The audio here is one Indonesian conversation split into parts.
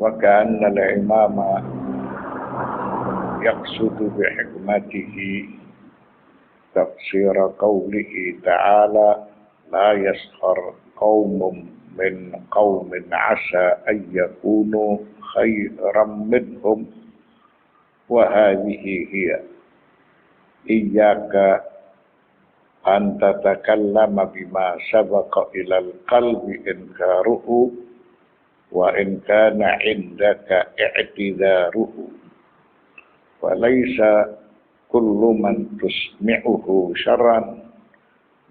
وكأن الإمام يقصد بحكمته تفسير قوله تعالى لا يسخر قوم من قوم عسى أن يكونوا خيرا منهم وهذه هي إياك أن تتكلم بما سبق إلى القلب إنكاره وإن كان عندك اعتذاره وليس كل من تسمعه شرا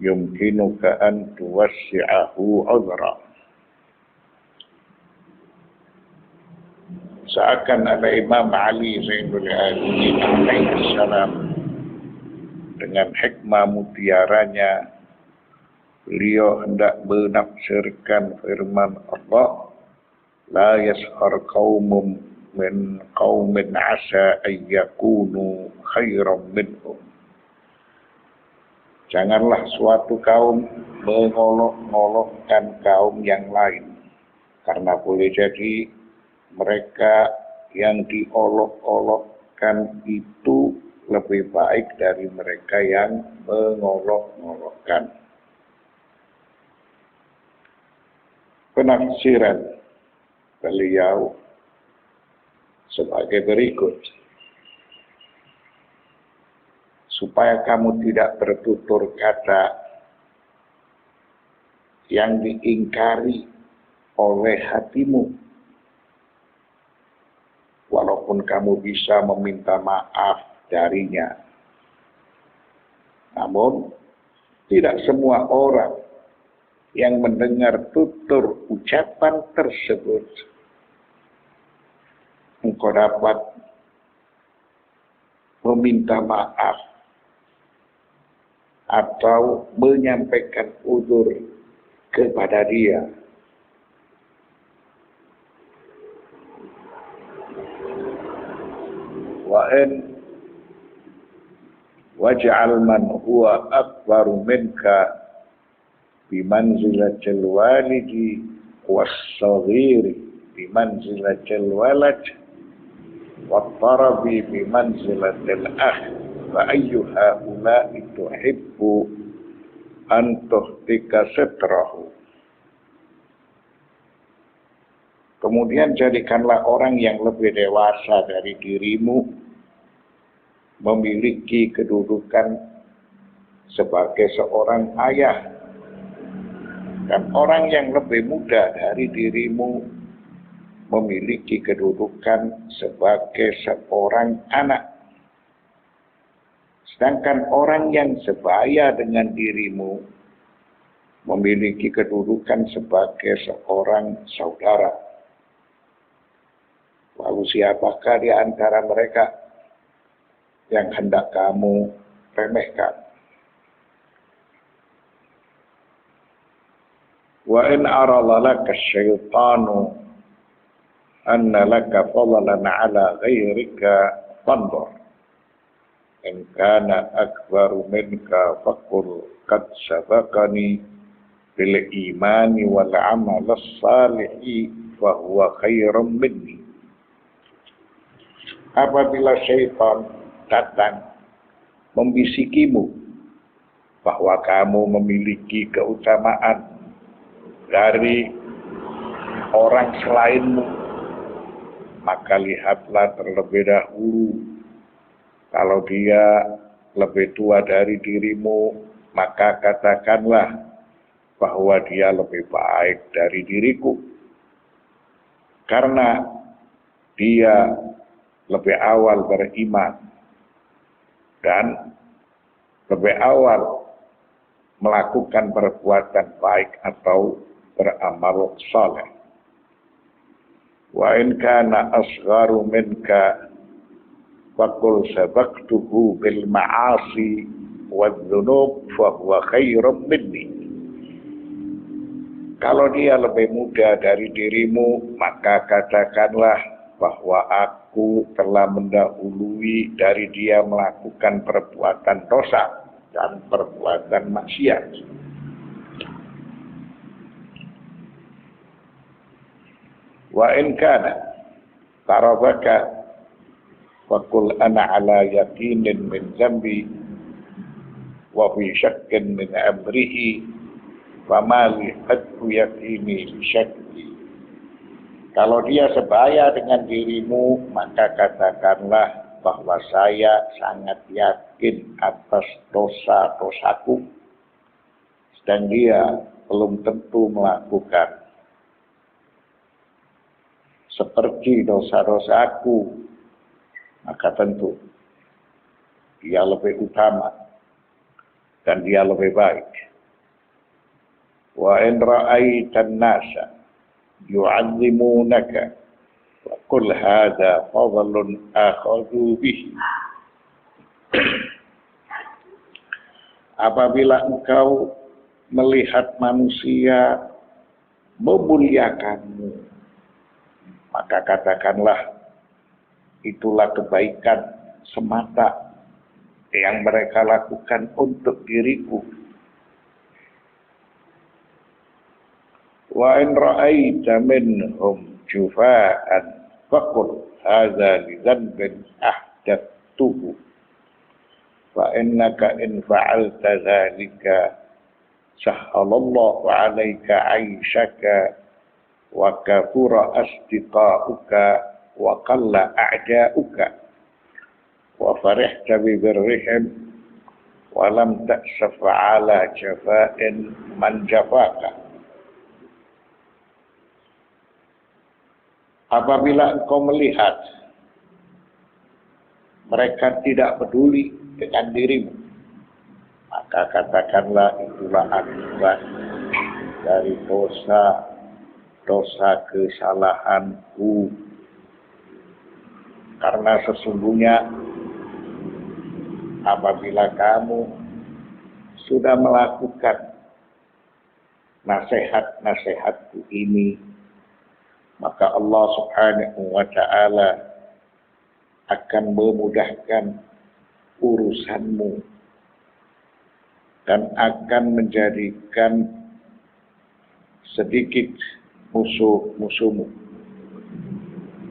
يمكنك أن توسعه عذرا. Seakan ada Imam Ali Zainul Abidin alaihi salam dengan hikmah mutiaranya beliau hendak menafsirkan firman Allah, la yashar qaumum min qaumin asa ay yakunu khairan minhum. Janganlah suatu kaum mengolok-olokkan kaum yang lain, karena boleh jadi mereka yang diolok-olokkan itu lebih baik dari mereka yang mengolok-olokkan. Penafsiran beliau sebagai berikut. Supaya kamu tidak bertutur kata yang diingkari oleh hatimu, walaupun kamu bisa meminta maaf darinya. Namun, tidak semua orang yang mendengar tutur ucapan tersebut engkau dapat meminta maaf atau menyampaikan udzur kepada dia. وإن واجعل من هو أكبر منك بمنزلة الوالد والصغير بمنزلة الولد والطرب بمنزلة الأخ فأي هؤلاء تحب أن تهتك ستره. Kemudian jadikanlah orang yang lebih dewasa dari dirimu memiliki kedudukan sebagai seorang ayah, dan orang yang lebih muda dari dirimu memiliki kedudukan sebagai seorang anak. Sedangkan orang yang sebaya dengan dirimu memiliki kedudukan sebagai seorang saudara. Lalu siapakah di antara mereka yang hendak kamu remehkan? Wa in arada laka asyaitanu anna laka fadlan ala ghairika fandur. In kana akbaru minka faqul qad sabaqani bil imani wal amal as-salihi fa huwa khairum minni. Apabila syaitan datang membisikimu bahwa kamu memiliki keutamaan dari orang selainmu, maka lihatlah terlebih dahulu. Kalau dia lebih tua dari dirimu, maka katakanlah bahwa dia lebih baik dari diriku, karena dia lebih awal beriman dan lebih awal melakukan perbuatan baik atau beramal saleh. Wa in kana asgharu minka faqul sabaqtuhu bil ma'asi wadh-dhunub fa huwa khairum minni. Kalau dia lebih muda dari dirimu, maka katakanlah bahwa aku telah mendahului dari dia melakukan perbuatan dosa dan perbuatan maksiat. Wa in kana tarabaka wa qul ana ala yaqinin min zambi wa fi syakkin min amrihi fama li hadku yaqini li syakki. Kalau dia sebaya dengan dirimu, maka katakanlah bahwa saya sangat yakin atas dosa-dosaku, dan dia belum tentu melakukan seperti dosa-dosaku, maka tentu dia lebih utama dan dia lebih baik. Wa in ra'aitan nasa yu'azzimunaka wa qul hadha fadlun akhadhu bihi. Apabila engkau melihat manusia memuliakanmu, maka katakanlah itulah kebaikan semata yang mereka lakukan untuk diriku. Wa in ra'aita minhum jufa'an faqul hadza li dhanbin ahdathtuhu fa innaka in fa'alta dhalika sahhalallahu 'alaika 'aishaka wa kafura asdiqa'uka wa qalla a'da'uka wa farihta bi birrihim wa lam ta'saf 'ala jafa'in man jafaka. Apabila engkau melihat mereka tidak peduli dengan dirimu, maka katakanlah itulah akibat dari dosa kesalahanku. Karena sesungguhnya apabila kamu sudah melakukan nasihat-nasihatku ini, maka Allah Subhanahu wa ta'ala akan memudahkan urusanmu dan akan menjadikan sedikit musuh-musuhmu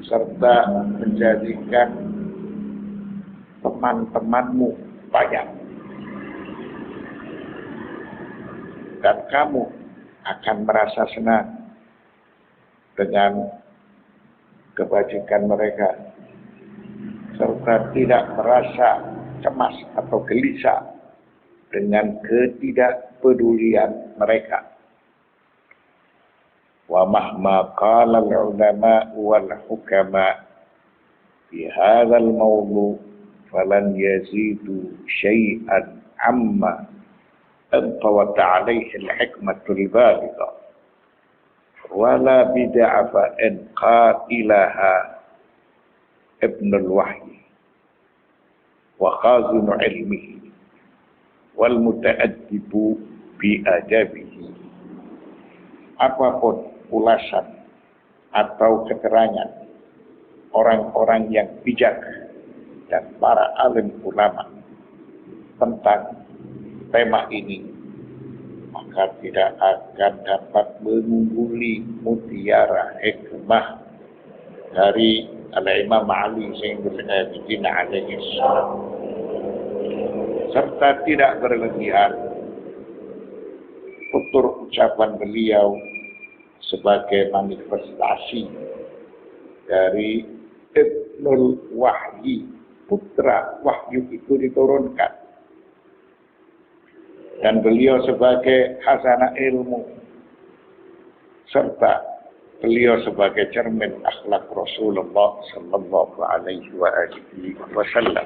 serta menjadikan teman-temanmu banyak, dan kamu akan merasa senang dengan kebajikan mereka serta tidak merasa cemas atau gelisah dengan ketidakpedulian mereka. Wa mahma qala al-ulama wal hukama fi hadzal mawdu falan yazidu syai'an amma antawat 'alaihi al-hikmatul balighah wala bid'a fa in qailaha ibnul wahyi wa khazinu ilmihi wal muta'addibu bi adabihi. Apapun ulasan atau keterangan orang-orang yang bijak dan para alim ulama tentang tema ini, maka tidak akan dapat mengungguli mutiara hikmah dari Al-Imam Ali Zainul Abidin alaihi salam, serta tidak berlebihan tutur ucapan beliau sebagai manifestasi dari Ibnul Wahyi, putra wahyu itu diturunkan, dan beliau sebagai khazanah ilmu, serta beliau sebagai cermin akhlak Rasulullah sallallahu alaihi wasallam.